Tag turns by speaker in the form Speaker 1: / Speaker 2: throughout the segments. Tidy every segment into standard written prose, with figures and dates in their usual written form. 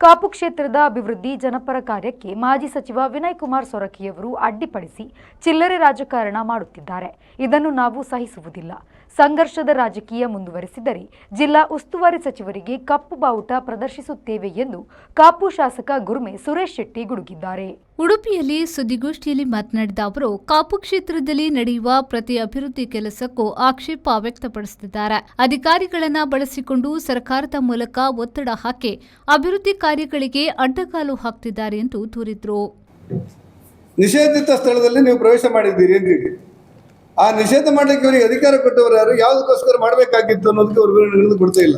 Speaker 1: ಕಾಪು ಕ್ಷೇತ್ರದ ಅಭಿವೃದ್ಧಿ ಜನಪರ ಕಾರ್ಯಕ್ಕೆ ಮಾಜಿ ಸಚಿವ ವಿನಯ್ ಕುಮಾರ್ ಸೊರಕೆಯವರು ಅಡ್ಡಿಪಡಿಸಿ ಚಿಲ್ಲರೆ ರಾಜಕಾರಣ ಮಾಡುತ್ತಿದ್ದಾರೆ. ಇದನ್ನು ನಾವು ಸಹಿಸುವುದಿಲ್ಲ. ಸಂಘರ್ಷದ ರಾಜಕೀಯ ಮುಂದುವರೆಸಿದರೆ ಜಿಲ್ಲಾ ಉಸ್ತುವಾರಿ ಸಚಿವರಿಗೆ ಕಪ್ಪು ಬಾವುಟ ಪ್ರದರ್ಶಿಸುತ್ತೇವೆ ಎಂದು ಕಾಪು ಶಾಸಕ ಗುರ್ಮೆ ಸುರೇಶ್ ಶೆಟ್ಟಿ ಗುಡುಗಿದ್ದಾರೆ.
Speaker 2: ಉಡುಪಿಯಲ್ಲಿ ಸುದ್ದಿಗೋಷ್ಠಿಯಲ್ಲಿ ಮಾತನಾಡಿದ ಅವರು, ಕಾಪು ಕ್ಷೇತ್ರದಲ್ಲಿ ನಡೆಯುವ ಪ್ರತಿ ಅಭಿವೃದ್ಧಿ ಕೆಲಸಕ್ಕೂ ಆಕ್ಷೇಪ ವ್ಯಕ್ತಪಡಿಸುತ್ತಿದ್ದಾರೆ. ಅಧಿಕಾರಿಗಳನ್ನ ಬಳಸಿಕೊಂಡು ಸರ್ಕಾರದ ಮೂಲಕ ಒತ್ತಡ ಹಾಕಿ ಅಭಿವೃದ್ಧಿ ಕಾರ್ಯಗಳಿಗೆ ಅಡ್ಡಗಾಲು ಹಾಕ್ತಿದ್ದಾರೆ ಎಂದು ದೂರಿದ್ರು.
Speaker 3: ನಿಷೇಧಿತ ಸ್ಥಳದಲ್ಲಿ ನೀವು ಪ್ರವೇಶ ಮಾಡಿದ್ದೀರಿ ಅಂತ ಹೇಳಿ, ಆ ನಿಷೇಧ ಮಾಡಲಿಕ್ಕೆ ಅವರಿಗೆ ಅಧಿಕಾರ ಕೊಟ್ಟವರು ಯಾರು, ಯಾವುದಕ್ಕೋಸ್ಕರ ಮಾಡಬೇಕಾಗಿತ್ತು ಅನ್ನೋದಕ್ಕೆ ಅವರು ವಿವರಣೆಗಳನ್ನು ಕೊಡ್ತಾ ಇಲ್ಲ.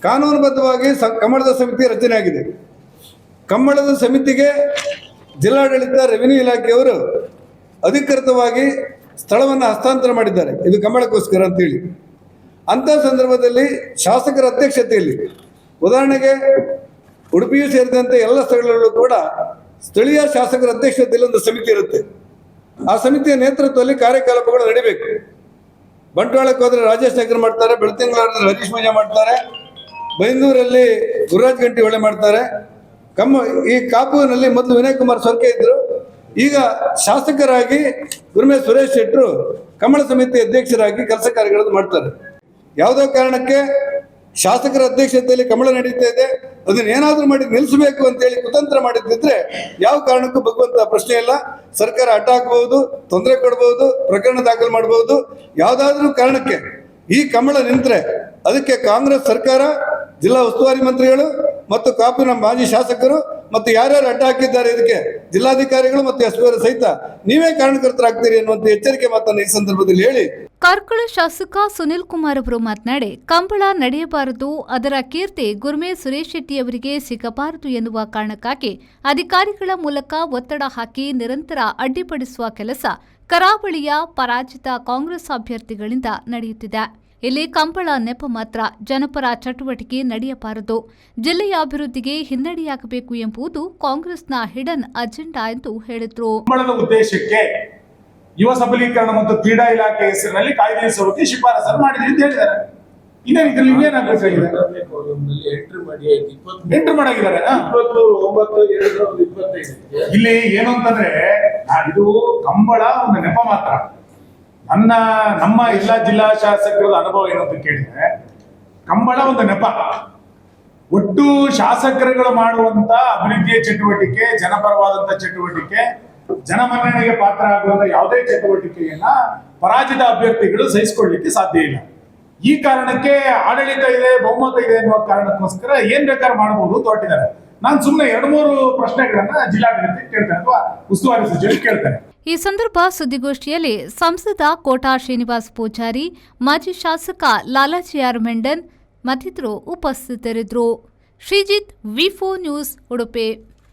Speaker 3: ಕಾನೂನುಬದ್ಧವಾಗಿ ಕಮ್ಮಳದ ಸಮಿತಿ ರಚನೆ ಆಗಿದೆ. ಕಮ್ಮಳದ ಸಮಿತಿಗೆ ಜಿಲ್ಲಾಡಳಿತ, ರೆವಿನ್ಯೂ ಇಲಾಖೆಯವರು ಅಧಿಕೃತವಾಗಿ ಸ್ಥಳವನ್ನು ಹಸ್ತಾಂತರ ಮಾಡಿದ್ದಾರೆ, ಇದು ಕಮ್ಮಳಕ್ಕೋಸ್ಕರ ಅಂತೇಳಿ. ಅಂಥ ಸಂದರ್ಭದಲ್ಲಿ ಶಾಸಕರ ಅಧ್ಯಕ್ಷತೆಯಲ್ಲಿ, ಉದಾಹರಣೆಗೆ ಉಡುಪಿಯೂ ಸೇರಿದಂತೆ ಎಲ್ಲ ಸ್ಥಳಗಳಲ್ಲೂ ಕೂಡ ಸ್ಥಳೀಯ ಶಾಸಕರ ಅಧ್ಯಕ್ಷತೆಯಲ್ಲಿ ಒಂದು ಸಮಿತಿ ಇರುತ್ತೆ. ಆ ಸಮಿತಿಯ ನೇತೃತ್ವದಲ್ಲಿ ಕಾರ್ಯಕಲಾಪಗಳು ನಡೀಬೇಕು. ಬಂಟ್ವಾಳಕ್ಕೆ ಹೋದರೆ ರಾಜೇಶ್ ಶೇಖರ್ ಮಾಡ್ತಾರೆ, ಬೆಳ್ತಂಗಲಲ್ಲಿ ಹರೀಶ್ ಮಜಾ ಮಾಡ್ತಾರೆ, ಬೈಂದೂರಲ್ಲಿ ಗುರುರಾಜ್ ಗಂಟಿ ಹೊಳೆ ಮಾಡ್ತಾರೆ. ಈ ಕಾಪುವಿನಲ್ಲಿ ಮೊದಲು ವಿನಯ್ ಕುಮಾರ್ ಸೊರಕೆ ಇದ್ರು, ಈಗ ಶಾಸಕರಾಗಿ ಗುರ್ಮೆ ಸುರೇಶ್ ಶೆಟ್ಟರು ಕಮಲ ಸಮಿತಿ ಅಧ್ಯಕ್ಷರಾಗಿ ಕೆಲಸ ಕಾರ್ಯಗಳನ್ನು ಮಾಡ್ತಾರೆ. ಯಾವುದೋ ಕಾರಣಕ್ಕೆ ಶಾಸಕರ ಅಧ್ಯಕ್ಷತೆಯಲ್ಲಿ ಕಮಲ ನಡೀತಾ ಇದೆ, ಅದನ್ನ ಏನಾದರೂ ಮಾಡಿ ನಿಲ್ಲಿಸಬೇಕು ಅಂತೇಳಿ ಕುತಂತ್ರ ಮಾಡಿದ್ದಿದ್ರೆ ಯಾವ ಕಾರಣಕ್ಕೂ ಬಗ್ಗುವಂತಹ ಪ್ರಶ್ನೆ ಇಲ್ಲ. ಸರ್ಕಾರ ಅಡ್ಡ ಹಾಕಬಹುದು, ತೊಂದರೆ ಕೊಡಬಹುದು, ಪ್ರಕರಣ ದಾಖಲು ಮಾಡಬಹುದು. ಯಾವುದಾದ್ರೂ ಕಾರಣಕ್ಕೆ ಈ ಕಮಲ ನಿಂತರೆ ಅದಕ್ಕೆ ಕಾಂಗ್ರೆಸ್ ಸರ್ಕಾರ, ಜಿಲ್ಲಾ ಉಸ್ತುವಾರಿ ಮಂತ್ರಿಗಳು ಮತ್ತು ಕಾಪಿನ ಮಾಜಿ ಶಾಸಕರು ಮತ್ತು ಯಾರ್ಯಾರು ಅಡ್ಡ ಹಾಕಿದ್ದಾರೆ ಇದಕ್ಕೆ ಜಿಲ್ಲಾಧಿಕಾರಿಗಳು ಮತ್ತು ಎಸ್ಪಿ ಸಹಿತ ನೀವೇ ಕಾರಣಕರ್ತರಾಗ್ತೀರಿ ಅನ್ನುವಂಥ ಎಚ್ಚರಿಕೆ ಮಾತನ್ನು ಈ ಸಂದರ್ಭದಲ್ಲಿ ಹೇಳಿ.
Speaker 2: ಕಾರ್ಕಳ ಶಾಸಕ ಸುನಿಲ್ ಕುಮಾರ್ ಅವರು ಮಾತನಾಡಿ, ಕಂಬಳ ನಡೆಯಬಾರದು, ಅದರ ಕೀರ್ತಿ ಗುರ್ಮೆ ಸುರೇಶ್ ಶೆಟ್ಟಿ ಅವರಿಗೆ ಸಿಗಬಾರದು ಎನ್ನುವ ಕಾರಣಕ್ಕಾಗಿ ಅಧಿಕಾರಿಗಳ ಮೂಲಕ ಒತ್ತಡ ಹಾಕಿ ನಿರಂತರ ಅಡ್ಡಿಪಡಿಸುವ ಕೆಲಸ ಕರಾವಳಿಯ ಪರಾಜಿತ ಕಾಂಗ್ರೆಸ್ ಅಭ್ಯರ್ಥಿಗಳಿಂದ ನಡೆಯುತ್ತಿದೆ. ಇಲ್ಲಿ ಕಂಬಳ ನೆಪ ಮಾತ್ರ, ಜನಪರ ಚಟುವಟಿಕೆ ನಡೆಯಬಾರದು, ಜಿಲ್ಲೆಯ ಅಭಿವೃದ್ಧಿಗೆ ಹಿನ್ನಡೆಯಾಗಬೇಕು ಎಂಬುದು ಕಾಂಗ್ರೆಸ್ನ ಹಿಡನ್ ಅಜೆಂಡಾ ಎಂದು ಹೇಳಿದರು.
Speaker 4: ಕಂಬಳದ ಉದ್ದೇಶಕ್ಕೆ ಯುವ ಸಬಲೀಕರಣ ಮತ್ತು ಕ್ರೀಡಾ ಇಲಾಖೆ ಹೆಸರಿನಲ್ಲಿ ಕಾಯ್ದೆ ಸಮಿತಿ ಶಿಫಾರಸನ್ನು ಮಾಡಿದ್ರಿ ಅಂತ ಹೇಳಿದ್ದಾರೆ. ಇದರಲ್ಲಿ ಏನಾಗಬೇಕಾಗಿದೆ? ಎಂಟ್ರಿ ಮಾಡಿದ್ದಾರೆ. ಇಲ್ಲಿ ಏನು ಅಂತಂದ್ರೆ, ಇದು ಕಂಬಳ ಒಂದು ನೆಪ ಮಾತ್ರ. ನಮ್ಮ ಎಲ್ಲ ಜಿಲ್ಲಾ ಶಾಸಕರ ಅನುಭವ ಏನು ಅಂತ ಕೇಳಿದ್ರೆ, ಕಂಬಳ ಒಂದು ನೆಪ. ಒಟ್ಟು ಶಾಸಕರುಗಳು ಮಾಡುವಂತ ಅಭಿವೃದ್ಧಿಯ ಚಟುವಟಿಕೆ, ಜನಪರವಾದಂತ ಚಟುವಟಿಕೆ, ಜನಮನ್ನಣೆಗೆ ಪಾತ್ರ ಆಗುವಂತ ಯಾವುದೇ ಚಟುವಟಿಕೆಯನ್ನ ಪರಾಜಿತ ಅಭ್ಯರ್ಥಿಗಳು ಸಹಿಸಿಕೊಳ್ಳಲಿಕ್ಕೆ ಸಾಧ್ಯ ಇಲ್ಲ. ಈ ಕಾರಣಕ್ಕೆ ಆಡಳಿತ ಇದೆ, ಬಹುಮತ ಇದೆ ಎನ್ನುವ ಕಾರಣಕ್ಕೋಸ್ಕರ ಏನ್ ಬೇಕಾದ್ರೂ ಮಾಡಬಹುದು ಅಂತ ಹೊರಟಿದ್ದಾರೆ. ನಾನು ಸುಮ್ಮನೆ 2-3 ಪ್ರಶ್ನೆಗಳನ್ನ ಜಿಲ್ಲಾಡಳಿತ ಕೇಳ್ತೇನೆ ಅಥವಾ ಉಸ್ತುವಾರಿ ಸಚಿವರು ಕೇಳ್ತೇನೆ.
Speaker 2: ಈ ಸಂದರ್ಭ ಸುದ್ದಿಗೋಷ್ಠಿಯಲ್ಲಿ ಸಂಸದ ಕೋಟಾ ಶ್ರೀನಿವಾಸ್ ಪೂಜಾರಿ, ಮಾಜಿ ಶಾಸಕ ಲಾಲಾಜಿ ಆರ್ ಮೆಂಡನ್ ಮತ್ತಿತರರು ಉಪಸ್ಥಿತರಿದ್ದರು. ಶ್ರೀಜಿತ್, ವಿ4 ನ್ಯೂಸ್, ಉಡುಪಿ.